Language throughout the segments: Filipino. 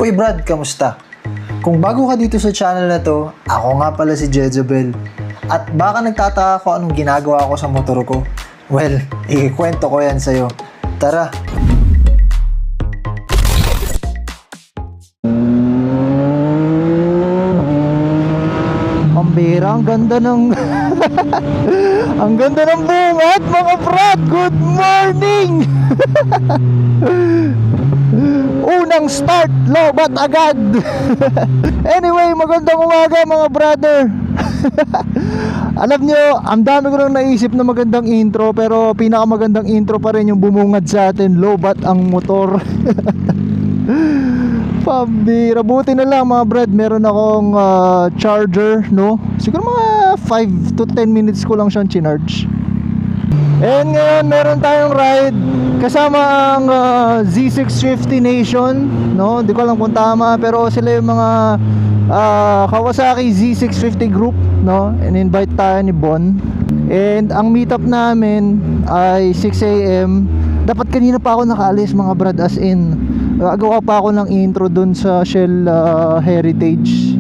Uy Brad, kamusta? Kung bago ka dito sa channel na to, ako nga pala si Jezebel. At baka nagtataka ko anong ginagawa ko sa motor ko. Well, ikikwento ko yan sa'yo. Tara! Pambira, ang ganda ng... ang ganda ng bungat, mga Brad! Good morning! Unang start, lobat agad. Anyway, magandang umaga mga brother. Alam nyo, ang dami ko nang naisip na magandang intro, pero pinakamagandang intro pa rin yung bumungad sa atin, lobat ang motor. Pambira, buti na lang mga brad, meron akong charger, no? Siguro mga 5 to 10 minutes ko lang siyang chinarge. And ngayon meron tayong ride kasama ang Z650 Nation, no? Hindi ko alam kung tama, pero sila yung mga Kawasaki Z650 group, no? And invite tayo ni Bon. And ang meetup namin ay 6 AM. Dapat kanina pa ako nakaalis mga brad, as in gagawa pa ako ng intro dun sa Shell Heritage.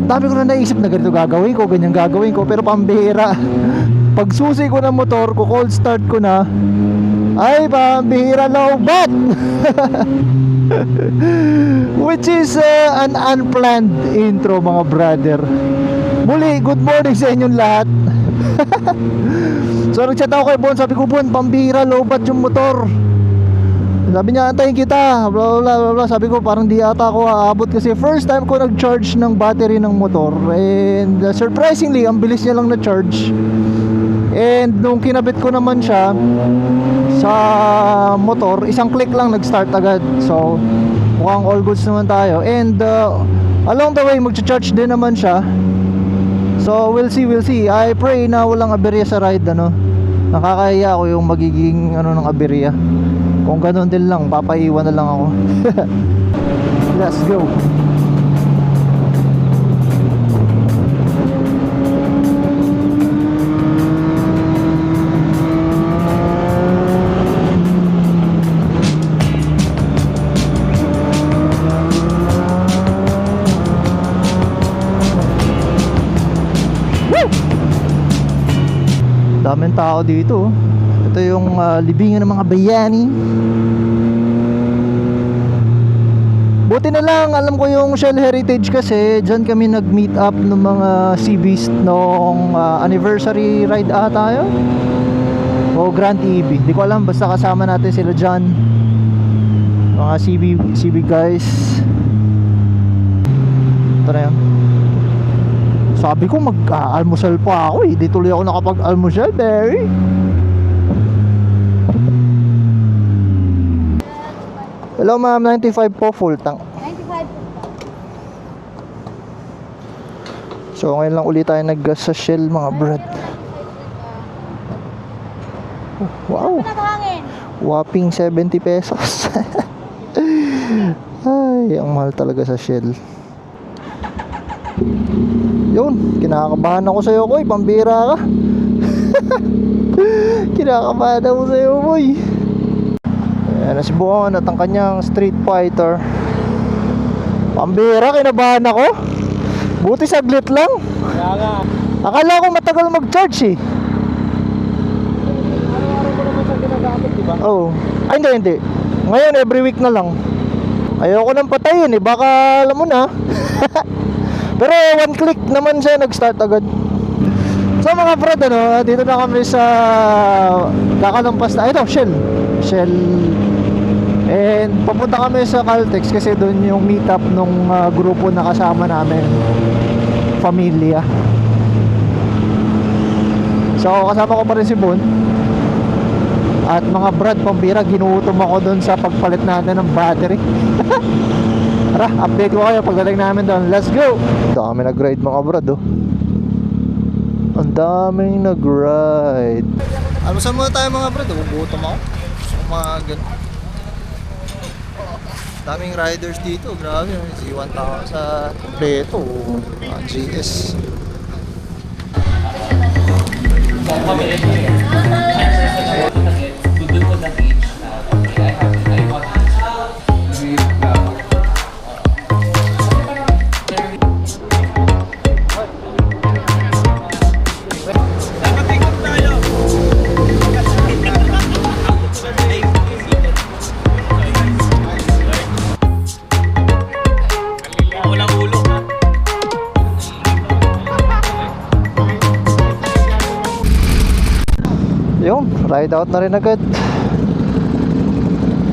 Dami ko na naisip na ganito gagawin ko, ganyan gagawin ko, pero pambihira. Pag susi ko ng motor ko, cold start ko na, ay pambihira lobat. Which is an unplanned intro mga brother. Muli, good morning sa inyong lahat. So nagchat ako kay Bon, sabi ko, Bon, pambihira lobat yung motor. Sabi niya, antayin kita, blah blah blah blah. Sabi ko, parang di ata ako aabot kasi first time ko nag-charge ng battery ng motor. And surprisingly, ang bilis niya lang na-charge. And nung kinabit ko naman siya sa motor, isang click lang nag-start agad. So mukhang all goods naman tayo. And along the way, mag-charge din naman siya. So we'll see, we'll see. I pray na walang aberya sa ride, ano. Nakakahiya ako yung magiging ng aberya. Kung ganun din lang, papaiwan na lang ako. Let's go. Daming tao dito. Ito yung libingan ng mga bayani. Buti na lang, alam ko yung Shell Heritage kasi dyan kami nag-meet up ng mga Sea-Beast nung anniversary ride ata yun, o Grand EB, di ko alam, basta kasama natin sila dyan, mga CB guys. Ito na yan. Sabi ko mag-almusal pa ako eh, di tuloy ako nakapag-almusal, Barry. Hello ma'am, 95 po, full tank. 95 po. So ngayon lang ulit tayo nag-gas sa Shell mga brad. Wow, whopping 70 pesos. Ay, ang mahal talaga sa Shell. Yun, kinakabahan ako sa'yo, Koy, pambira ka. Kinakabahan ako sa'yo, boy. Ayan na si Bon at ang kanyang Street Fighter. Pambira, kinabahan ako. Buti saglit lang. Akala ko matagal mag-charge eh. Araw-araw ko naman siya ginagamit, diba? Oo. Ay hindi. Ngayon every week na lang. Ayoko nang patayin eh, baka alam mo na. Pero one click naman siya, nag-start agad. So mga brad, dito na kami sa kakalampas na, ito, Shell. And papunta kami sa Caltex kasi doon yung meetup nung grupo na kasama namin, Familia. So kasama ko pa rin si Bon. At mga brad, pambira, ginutom ako doon sa pagpalit natin ng battery. Tara, update ko kayo pagdating namin doon. Let's go! Dami nag-ride mga brad, oh. Ang daming nag-ride. Almusal muna tayo mga brad, gugutom ako. So kumagan. Daming riders dito, grabe. Z1000 sa Beto, GS. Ride out na rin agad.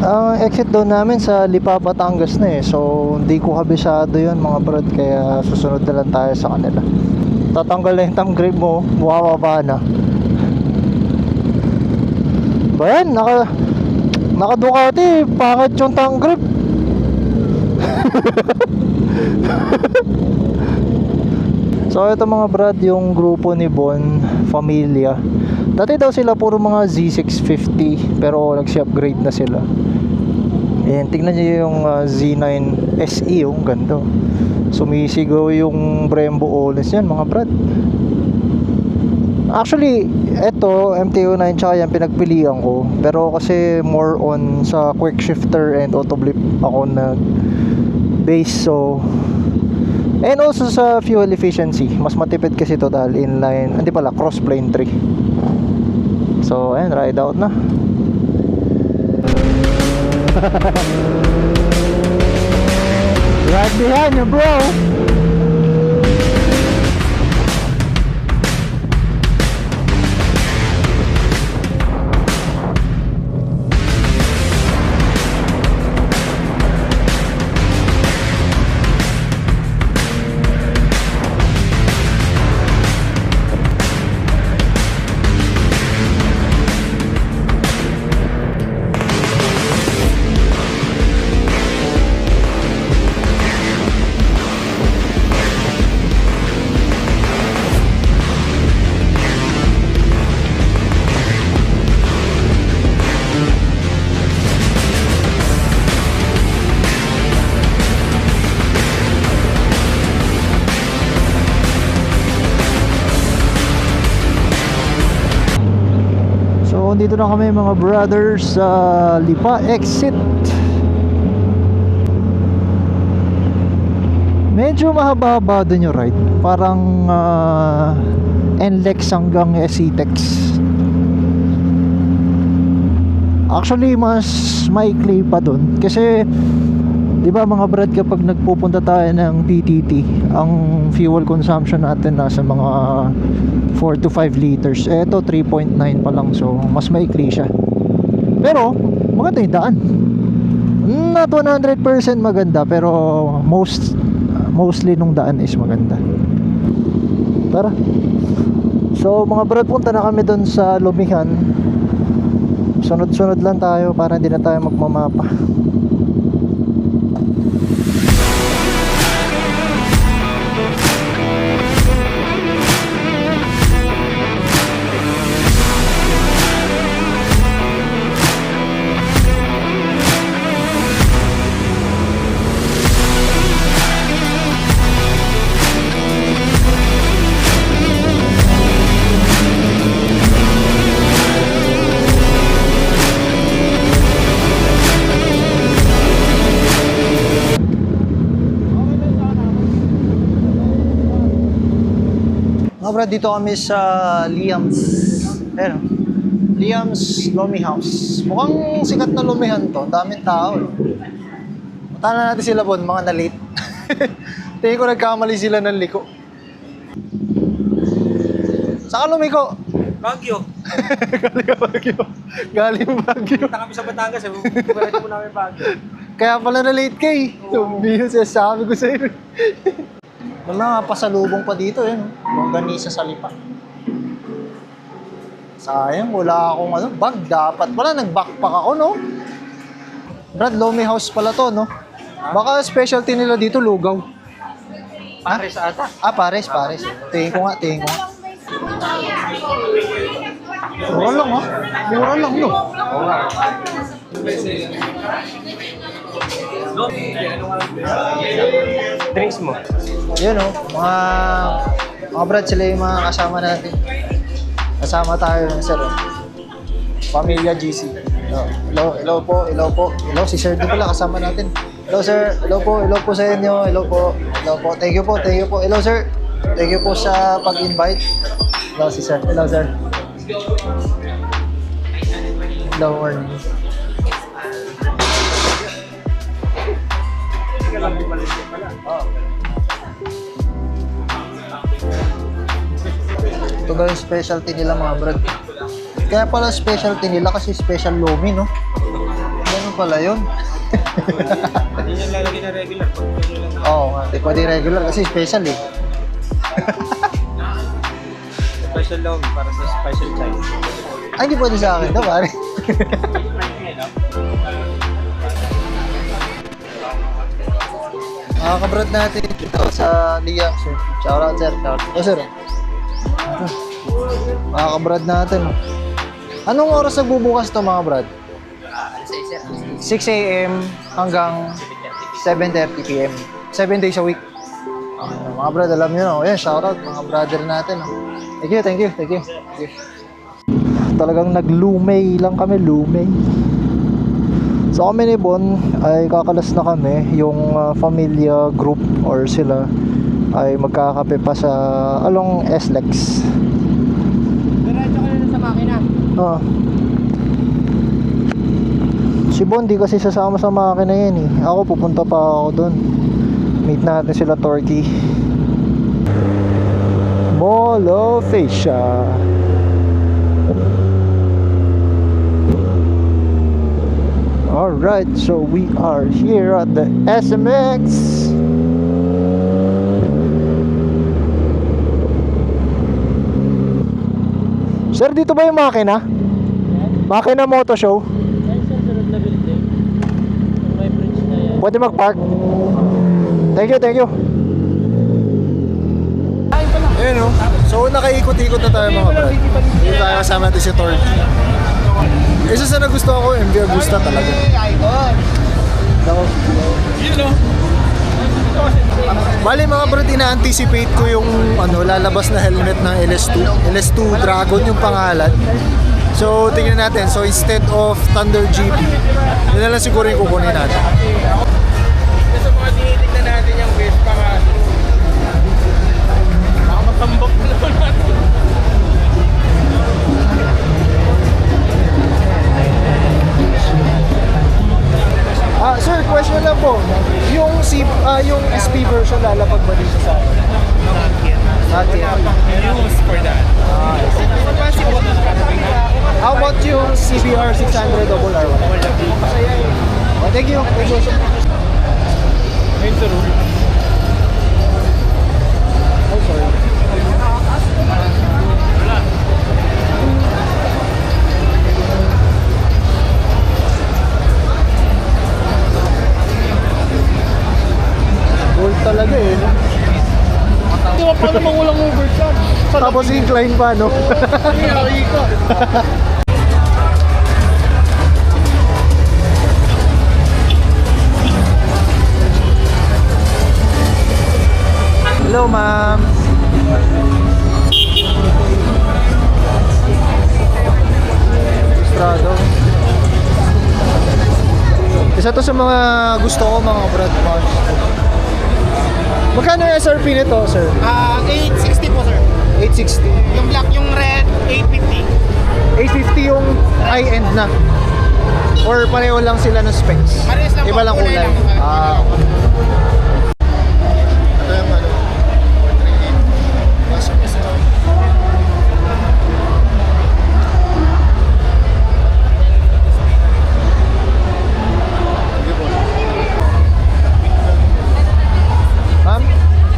Ang exit doon namin sa Lipa, Batangas na eh. So hindi ko kabisado yun mga brad, kaya susunod na lang tayo sa kanila. Tatanggal na yung thumb grip mo, bumababa na. Ba yan, naka Ducati, pakit yung thumb grip. So ito mga brad, yung grupo ni Bon, Familia. Dati daw sila puro mga Z650, pero nagsi-upgrade na sila. Ayan, tingnan nyo yung Z9 SE, yung ganda. Sumisigaw yung Brembo Oles yan mga brad. Actually, eto MTO9 tsaka yan pinagpilian ko. Pero kasi more on sa quick shifter and auto blip ako na base, so and also sa fuel efficiency, mas matipid kasi total inline, hindi pala, cross plane 3. So ayan, ride out na. Right behind you bro. Dito na kami mga brothers sa Lipa exit. Medyo mahaba-haba din yung ride. Parang NLEX hanggang SCTEX. Actually mas maikli pa dun. Kasi di ba mga brad, kapag nagpupunta tayo ng PTT, ang fuel consumption natin nasa mga 4 to 5 liters. Eto 3.9 pa lang, so mas maikli siya. Pero maganda yung daan. Not 100% maganda, pero mostly nung daan is maganda. Tara. So mga brad, punta na kami dun sa Lumihan. Sunod-sunod lang tayo para hindi na tayo magmamapa. Brad, dito kami sa Liam's. Ayan, Liam's Lomi House. Mukhang sikat na lumihan to. Daming tao. Punta na natin sila Bon, mga na-late. Tingin ko nagkamali sila ng liko. Saan ka lumiko? Baguio. Galing Baguio. Galing Baguio. Punta kami sa Batangas. Bumalik mo namin Baguio. Kaya pala na-late kay. Sabi ko sa'yo. May mga pasalubong pa dito, yun. Longganisa sa Lipa. Sayang, wala akong bag. Dapat pala, nag-backpack ako, no? Brad, Lomi House pala to, no? Baka specialty nila dito, lugaw. Pares ata. Pares. Tingin ko nga. Mura lang, ha? Mura lang, no? Drinks mo. Yun, no? Mga brad, sila yung mga kasama natin. Kasama tayo ng sir. Pamilya GC. Hello po. Hello, si Sir din pala kasama natin. Hello sir, hello po sa inyo. Hello po. Thank you po. Hello sir. Thank you po sa pag-invite. Hello si Sir. Hello sir. Hello, morning. Ito ba yung specialty nila mga brad? Kaya pala specialty nila kasi special lomi, no? Ganun pala yun. Hindi niya lalagay na regular. Oo nga, di pwede regular kasi special eh. Special long para sa special child. Ay, hindi pwede sa akin, daw, pare. Mga kabrad natin dito sa Liya, sir. Shout out, sir. Shout out. Oh, sir. Mga kabrad natin. Anong oras nagbubukas to, mga brad? 6 a.m. hanggang 7:30 p.m. 7 days a week. Mga brad, alam nyo na. Ayan, shout out mga brother natin. Thank you. Talagang naglumay lang kami, lumay. So kami ni Bon ay kakalas na kami. Yung familia group or sila ay magkakape pa sa along SLEX. Diretso ka na sa makina. Oo. Si Bon di kasi sasama sa makina yan eh. Ako pupunta pa ako doon. Meet natin sila Turkey. Mall of Asia. Alright, so we are here at the SMX. Sir, dito ba yung makina? Makina Moto Show? Pwede mag-park? Thank you. Ayun o. So nakaikot-ikot na tayo mga brad. Dito tayo kasama natin si Torky. Isa sa nagustuhan ko, MV Agusta talaga. Bali mga brad, ina-anticipate ko yung lalabas na helmet ng LS2 Dragon yung pangalan. So tingnan natin. So instead of Thunder GP, yun na lang siguro yung kukunin natin. Sa mga tinitignan natin yung Vespa nga. Baka matambak na naman. Sir, question lang po. Yung SP version lalapag ba dito sa akin? Not yet. Use for that. How about yung CBR 600 RR1? Oh, thank you. Ayun sa room. Oh, sorry. Gold talaga eh. Di ba paano mangulang overshot? Tapos incline pa, no? Hello, ma'am. Estrado. Isa to sa mga gusto ko, mga brad punch. Magkano yung SRP nito, sir? 860 po sir. 860. Yung black, yung red, 850. 850 yung high-end na. Or pareho lang sila ng specs? Parehas lang po, Iba lang kulay kulay. lang. Okay. Ito yung 438. Pasok isa. Ma'am,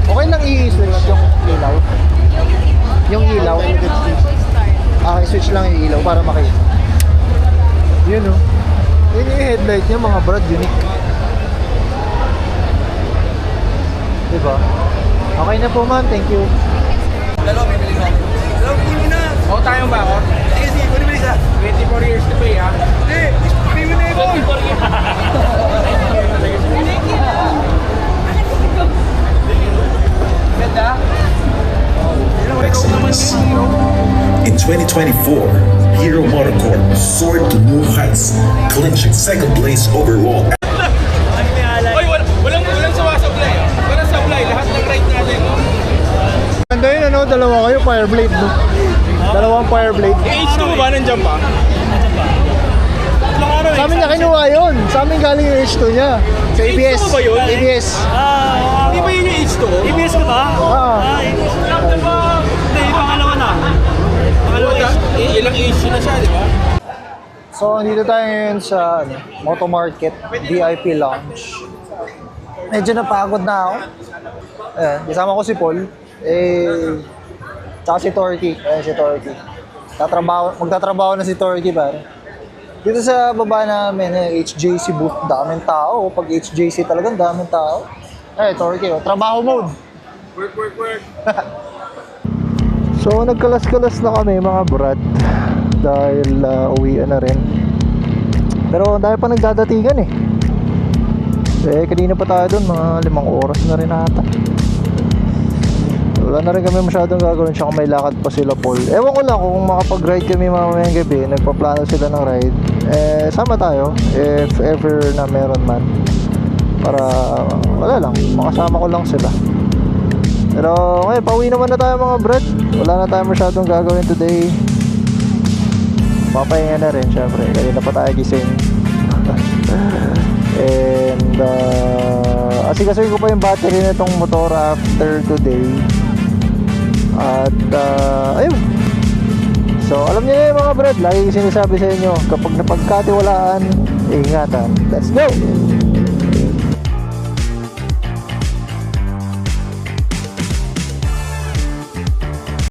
okay lang i-switch yung ilaw? Yung ilaw? I-switch lang yung ilaw para makita. Yun o. Yun yung headlight niya, mga brad, unique. Diba? Okay na po, ma'am. Thank you. Dalawa, bibili ko. Dalawa, bibili mo na. Oo, tayong ba ako? Sige, sige. Pwede bili sa 24 years to pay, ha? Hindi. Bibili mo na yun. 24 years. Ganda? In 2024, Hero MotoCorp soared to new heights, clinching second place overall. Oy, walang sawasablay. Walang sablay. Lahat ng ride natin. Ganda yun, ano? Dalawa kayo, Fireblade, no? Dalawang Fireblade. H2 ba? Nandiyan pa? Ilang araw Sa amin niya kinuha yun. Sa amin galing yung H2 niya. Sa ABS. H2 ba yun? ABS. Hindi ba yun yung H2? ABS ka ba? Oo. Hindi, pangalawa na. Pangalawa ilang issue na siya, di ba? So, dito tayo ngayon sa Moto Market VIP Lounge. Medyo napagod na ako. Ayan, kasama ko si Paul. Tsaka si Torky. Ayan si Torky. Magtatrabaho na si Torky pare. Dito sa baba namin, HJC booth, daming tao. Pag HJC talagang daming tao. Torky, trabaho mode. Work. So, nagkalas-kalas na kami mga brad. Dahil uwian na rin. Pero dahil pa nagdadatingan kanina pa tayo dun, mga 5 oras na rin ata. Wala na rin kami masyadong gagawin, tsaka may lakad pa sila Paul. Ewan ko lang kung makapag-ride kami mamayang gabi, nagpaplano sila ng ride, sama tayo if ever na meron man, para wala lang, makasama ko lang sila. Pero ngayon, pauwi naman na tayo mga brad. Wala na tayo masyadong gagawin today. Papahinga na rin syempre, kanina pa tayo gising. And asikasuhin ko pa yung battery na itong motor after today. At ayun. So alam niyo na mga brad, lagi ko sinasabi sa inyo, kapag napagkatiwalaan, ingatan. Let's go!